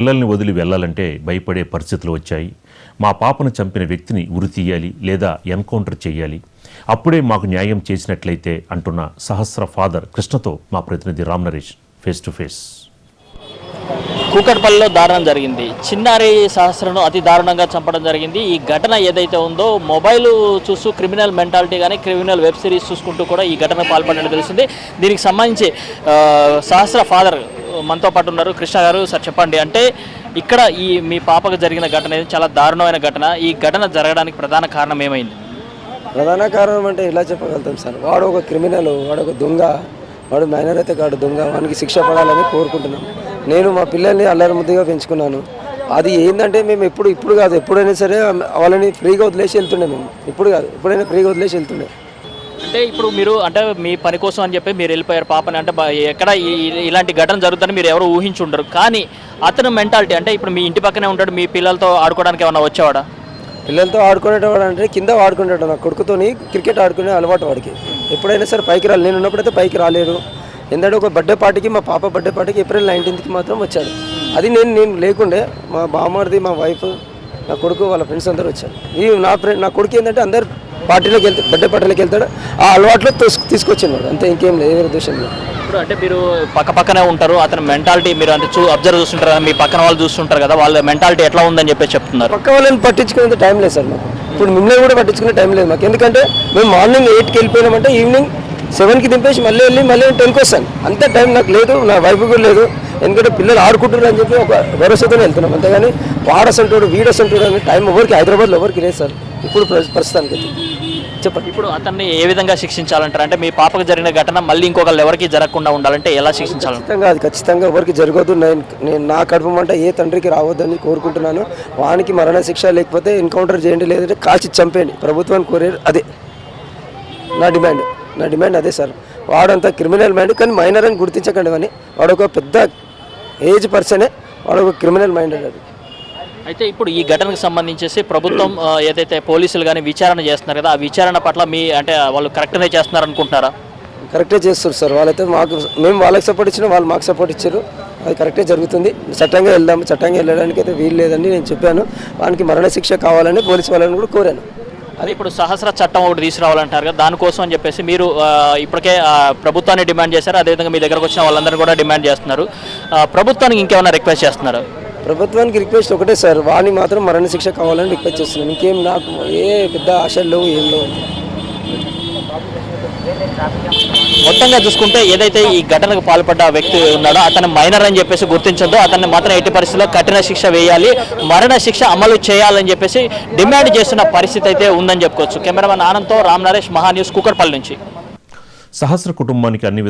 పిల్లల్ని వదిలి వెళ్లాలంటే భయపడే పరిస్థితులు వచ్చాయి. మా పాపను చంపిన వ్యక్తిని ఉరి తీయాలి లేదా ఎన్కౌంటర్ చేయాలి, అప్పుడే మాకు న్యాయం చేసినట్లయితే అంటున్న సహస్ర ఫాదర్ కృష్ణతో మా ప్రతినిధి Ram Naresh face to face. కూకట్పల్లిలో దారుణం జరిగింది. చిన్నారి సహస్రను అతి దారుణంగా చంపడం జరిగింది. ఈ ఘటన ఏదైతే ఉందో మొబైల్ చూస్తూ క్రిమినల్ మెంటాలిటీ కానీ క్రిమినల్ వెబ్ సిరీస్ చూసుకుంటూ కూడా ఈ ఘటన పాల్పడినట్టు తెలిసింది. దీనికి సంబంధించి సహస్ర ఫాదర్ మనతో పాటు ఉన్నారు. కృష్ణ గారు, సార్ చెప్పండి, అంటే ఇక్కడ ఈ మీ పాపకు జరిగిన ఘటన చాలా దారుణమైన ఘటన. ఈ ఘటన జరగడానికి ప్రధాన కారణం ఏమైంది? ప్రధాన కారణం అంటే ఇలా చెప్పగలుగుతాం సార్, వాడు ఒక క్రిమినల్, వాడు ఒక దొంగ, వాడు మైనర్ అయితే కాడు దొంగ, వానికి శిక్ష పడాలని కోరుకుంటున్నాం. నేను మా పిల్లల్ని అల్లరి ముద్దుగా పెంచుకున్నాను. అది ఏంటంటే మేము ఇప్పుడు కాదు, ఎప్పుడైనా సరే వాళ్ళని ఫ్రీగా వదిలేసి వెళ్తుండే. మేము ఇప్పుడు కాదు, ఎప్పుడైనా ఫ్రీగా వదిలేసి వెళ్తుండే. అంటే ఇప్పుడు మీరు అంటే మీ పని కోసం అని చెప్పి మీరు వెళ్ళిపోయారు పాపని, అంటే ఎక్కడ ఇలాంటి ఘటన జరుగుతుందని మీరు ఎవరు ఊహించుండరు. కానీ అతను మెంటాలిటీ అంటే ఇప్పుడు మీ ఇంటి పక్కనే ఉంటాడు, మీ పిల్లలతో ఆడుకోవడానికి ఏమన్నా వచ్చేవాడా? పిల్లలతో ఆడుకునేటవాడు అంటే కింద ఆడుకునేటాడు. నా కొడుకుతోని క్రికెట్ ఆడుకునే అలవాటు వాడికి. ఎప్పుడైనా సరే పైకి రాలి, నేను ఉన్నప్పుడైతే పైకి రాలేరు. ఎందుకంటే ఒక బర్త్డే పార్టీకి, మా పాప బర్త్డే పార్టీకి April 19th మాత్రం వచ్చాడు. అది నేను లేకుండే, మా బామ్మర్ది, మా వైఫ్, నా కొడుకు, వాళ్ళ ఫ్రెండ్స్ అందరూ వచ్చారు. నా కొడుకు ఏంటంటే అందరు పార్టీలోకి వెళ్తాడు, బర్త్డే పార్టీలోకి వెళ్తాడు. ఆ అలవాట్లో తీసుకొచ్చాను వాడు, అంతే, ఇంకేం లేదు, ఏ ఉద్దేశం లేదు. ఇప్పుడు అంటే మీరు పక్కనే ఉంటారు, అతని మెంటాలిటీ మీరు అంటే అబ్జర్వ్ చూస్తుంటారు, మీ పక్కన వాళ్ళు చూస్తుంటారు కదా, వాళ్ళ మెంటాలిటీ ఎట్లా ఉందని చెప్పి చెప్తున్నారు. పక్క వాళ్ళని పట్టించుకునేంత టైం లేదు సార్ మాకు. ఇప్పుడు మిమ్మల్ని కూడా పట్టించుకునే టైం లేదు మాకు. ఎందుకంటే మేము మార్నింగ్ 8కి వెళ్ళిపోయినామంటే ఈవినింగ్ 7కి దింపేసి మళ్ళీ 10కి వస్తాను. అంత టైం నాకు లేదు, నా వైఫ్ కూడా లేదు. ఎందుకంటే పిల్లలు ఆడుకుంటున్నారు అని చెప్పి ఒక భరోసాతోనే వెళ్తున్నాం. అంతేగాని వాడసంటాడు వీడసంటాడు అని టైం ఎవరికి హైదరాబాద్లో ఎవరికి లేదు సార్ ఇప్పుడు ప్రస్తుతానికి. చెప్పండి, ఇప్పుడు అతన్ని ఏ విధంగా శిక్షించాలంటారు? అంటే మీ పాపకు జరిగిన ఘటన మళ్ళీ ఇంకొకళ్ళు ఎవరికి జరగకుండా ఉండాలంటే ఎలా శిక్షించాలి? అది ఖచ్చితంగా ఎవరికి జరగదు. నేను నా కడుపు మంట ఏ తండ్రికి రావద్దని కోరుకుంటున్నాను. వానికి మరణ శిక్ష, లేకపోతే ఎన్కౌంటర్ చేయండి, లేదంటే కాల్చి చంపేయండి. ప్రభుత్వాన్ని కోరేది అదే నా డిమాండ్ అదే సార్. వాడంతా క్రిమినల్ మైండ్, కానీ మైనర్ అని గుర్తించకండి. అని వాడు ఒక పెద్ద ఏజ్ పర్సనే, వాడు ఒక క్రిమినల్ మైండ్. అది అయితే ఇప్పుడు ఈ ఘటనకు సంబంధించేసి ప్రభుత్వం ఏదైతే పోలీసులు కానీ విచారణ చేస్తున్నారు కదా, ఆ విచారణ పట్ల మీ అంటే వాళ్ళు కరెక్ట్గానే చేస్తున్నారు అనుకుంటున్నారా? కరెక్టే చేస్తారు సార్. వాళ్ళైతే మేము వాళ్ళకి సపోర్ట్ ఇచ్చినా వాళ్ళు మాకు సపోర్ట్ ఇచ్చారు. అది కరెక్టే జరుగుతుంది. చట్టంగా వెళ్ళడానికి అయితే వీలు లేదని నేను చెప్పాను. వానికి మరణ శిక్ష కావాలని పోలీసు వాళ్ళని కూడా కోరాను. అదే ఇప్పుడు సహస్ర చట్టం ఒకటి తీసుకురావాలంటారు కదా, దానికోసం అని చెప్పేసి మీరు ఇప్పటికే ప్రభుత్వాన్ని డిమాండ్ చేశారు, అదేవిధంగా మీ దగ్గరకు వచ్చిన వాళ్ళందరూ కూడా డిమాండ్ చేస్తున్నారు. ప్రభుత్వానికి ఇంకేమైనా రిక్వెస్ట్ చేస్తున్నారు? ప్రభుత్వానికి రిక్వెస్ట్ ఒకటే సార్, వాణి మాత్రం మరణ శిక్ష కావాలని రిక్వెస్ట్ చేస్తున్నాను. ఇంకేం నాకు ఏ పెద్ద ఆశలు లేవు, ఏం లేవు. మొత్తంగా చూసుకుంటే ఏదైతే ఈ ఘటనకు పాల్పడ్డ వ్యక్తి ఉన్నాడో అతను మైనర్ అని చెప్పేసి గుర్తించొద్దు, అతన్ని మాత్రం ఎట్టి పరిస్థితుల్లో కఠిన శిక్ష వేయాలి, మరణ శిక్ష అమలు చేయాలని చెప్పేసి డిమాండ్ చేస్తున్న పరిస్థితి అయితే ఉందని చెప్పుకోవచ్చు. కెమెరామెన్ ఆనంద్తో రామ్ నరేష్, మహా న్యూస్, కూకట్పల్లి నుంచి. సహస్ర కుటుంబానికి అన్ని